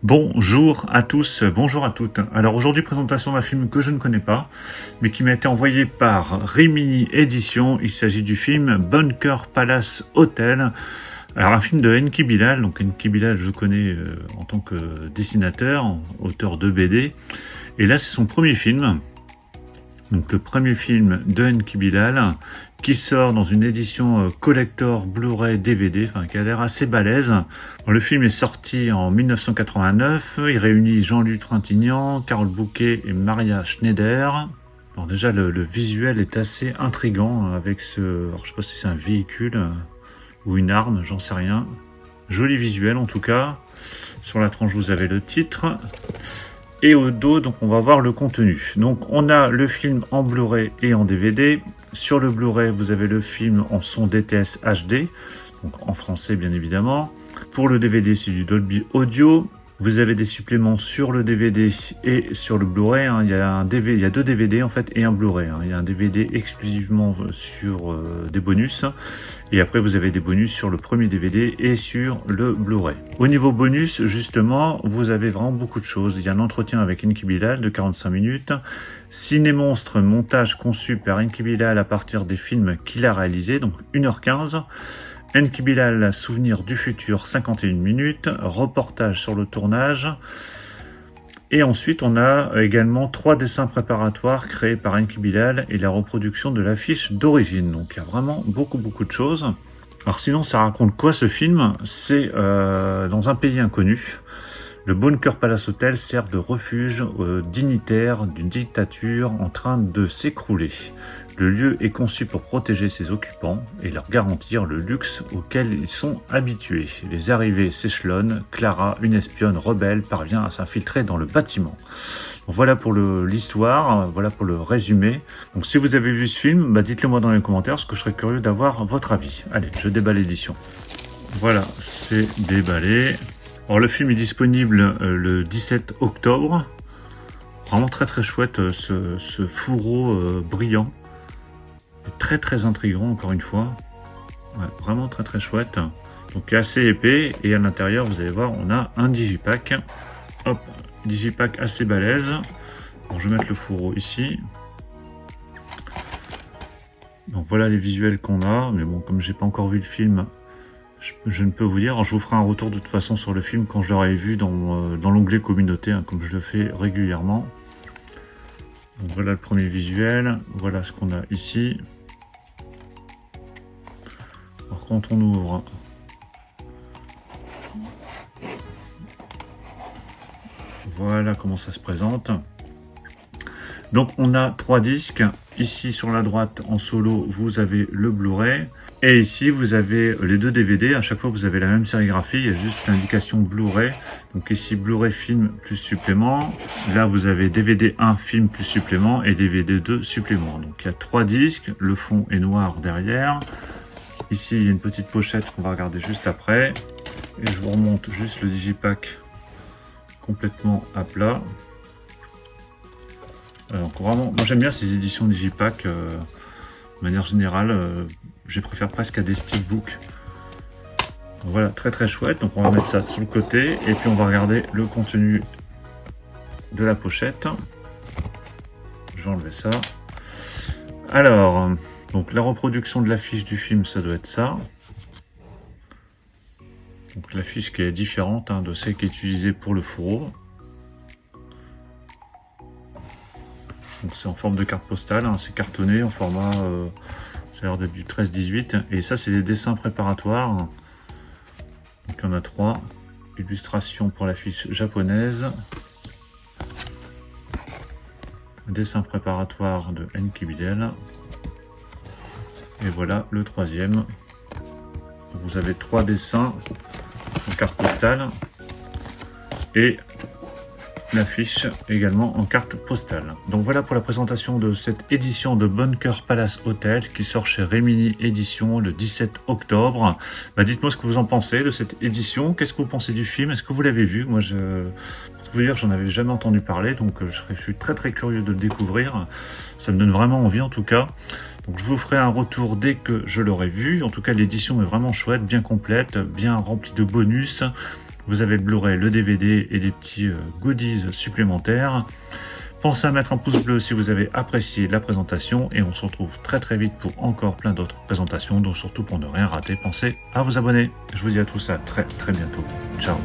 Bonjour à tous, bonjour à toutes. Alors aujourd'hui, présentation d'un film que je ne connais pas, mais qui m'a été envoyé par Rimini Édition. Il s'agit du film Bunker Palace Hotel. Alors un film de Enki Bilal. Donc Enki Bilal, je connais en tant que dessinateur, auteur de BD. Et là, c'est son premier film. Donc le premier film de Enki Bilal qui sort dans une édition collector Blu-ray DVD, enfin qui a l'air assez balèze. Bon, le film est sorti en 1989, il réunit Jean-Louis Trintignant, Carole Bouquet et Maria Schneider. Alors déjà le visuel est assez intriguant avec ce, alors, je sais pas si c'est un véhicule ou une arme, j'en sais rien. Joli visuel en tout cas. Sur la tranche vous avez le titre. Et au dos, donc on va voir le contenu. Donc on a le film en Blu-ray et en DVD. Sur le Blu-ray, vous avez le film en son DTS HD, donc en français bien évidemment. Pour le DVD, c'est du Dolby Audio. Vous avez des suppléments sur le DVD et sur le Blu-ray. Il y a deux DVD en fait et un Blu-ray. Il y a un DVD exclusivement sur des bonus. Et après, vous avez des bonus sur le premier DVD et sur le Blu-ray. Au niveau bonus, justement, vous avez vraiment beaucoup de choses. Il y a un entretien avec Enki Bilal de 45 minutes. Ciné-monstre, montage conçu par Enki Bilal à partir des films qu'il a réalisés, donc 1h15. Enki Bilal, souvenir du futur, 51 minutes. Reportage sur le tournage. Et ensuite, on a également 3 dessins préparatoires créés par Enki Bilal et la reproduction de l'affiche d'origine. Donc, il y a vraiment beaucoup de choses. Alors sinon, ça raconte quoi ce film? C'est dans un pays inconnu. Le Bunker Palace Hotel sert de refuge aux dignitaires d'une dictature en train de s'écrouler. Le lieu est conçu pour protéger ses occupants et leur garantir le luxe auquel ils sont habitués. Les arrivées s'échelonnent. Clara, une espionne rebelle, parvient à s'infiltrer dans le bâtiment. Donc voilà pour l'histoire, voilà pour le résumé. Donc si vous avez vu ce film, dites-le moi dans les commentaires, parce que je serais curieux d'avoir votre avis. Allez, je déballe l'édition. Voilà, c'est déballé. Alors le film est disponible le 17 octobre. Vraiment très chouette ce fourreau brillant. Très intriguant encore une fois. Ouais, vraiment très chouette. Donc assez épais et à l'intérieur vous allez voir on a un digipack. Hop, digipack assez balèze. Bon, je vais mettre le fourreau ici. Donc voilà les visuels qu'on a. Mais bon, comme j'ai pas encore vu le film, je ne peux vous dire. Alors, je vous ferai un retour de toute façon sur le film quand je l'aurai vu dans l'onglet communauté, comme je le fais régulièrement. Donc voilà le premier visuel, voilà ce qu'on a ici. Alors quand on ouvre, voilà comment ça se présente. Donc on a 3 disques. Ici sur la droite en solo vous avez le Blu-ray. Et ici, vous avez les 2 DVD. À chaque fois, vous avez la même sérigraphie. Il y a juste l'indication Blu-ray. Donc ici, Blu-ray film plus supplément. Là, vous avez DVD 1 film plus supplément et DVD 2 supplément. Donc il y a 3 disques. Le fond est noir derrière. Ici, il y a une petite pochette qu'on va regarder juste après. Et je vous remonte juste le digipack complètement à plat. Donc vraiment, moi j'aime bien ces éditions digipack. De manière générale, je les préfère presque à des steelbooks. Voilà, très chouette. Donc on va mettre ça sur le côté et puis on va regarder le contenu de la pochette. Je vais enlever ça. Alors, donc la reproduction de l'affiche du film, ça doit être ça. Donc l'affiche qui est différente de celle qui est utilisée pour le fourreau. Donc c'est en forme de carte postale, c'est cartonné en format, ça a l'air d'être du 13-18. Et ça c'est des dessins préparatoires. Donc il y en a 3. Illustration pour l'affiche japonaise. Dessin préparatoire de Enki Bilal. Et voilà le 3e. Vous avez 3 dessins en carte postale. Et l'affiche également en carte postale. Donc voilà pour la présentation de cette édition de Bunker Palace Hotel qui sort chez Rimini Édition le 17 octobre. Dites-moi ce que vous en pensez de cette édition. Qu'est-ce que vous pensez du film? Est-ce que vous l'avez vu? Moi, pour vous dire, j'en avais jamais entendu parler, donc je suis très curieux de le découvrir. Ça me donne vraiment envie en tout cas. Donc je vous ferai un retour dès que je l'aurai vu. En tout cas, l'édition est vraiment chouette, bien complète, bien remplie de bonus. Vous avez le Blu-ray, le DVD et des petits goodies supplémentaires. Pensez à mettre un pouce bleu si vous avez apprécié la présentation et on se retrouve très très vite pour encore plein d'autres présentations. Donc surtout pour ne rien rater, pensez à vous abonner. Je vous dis à tous à très très bientôt. Ciao.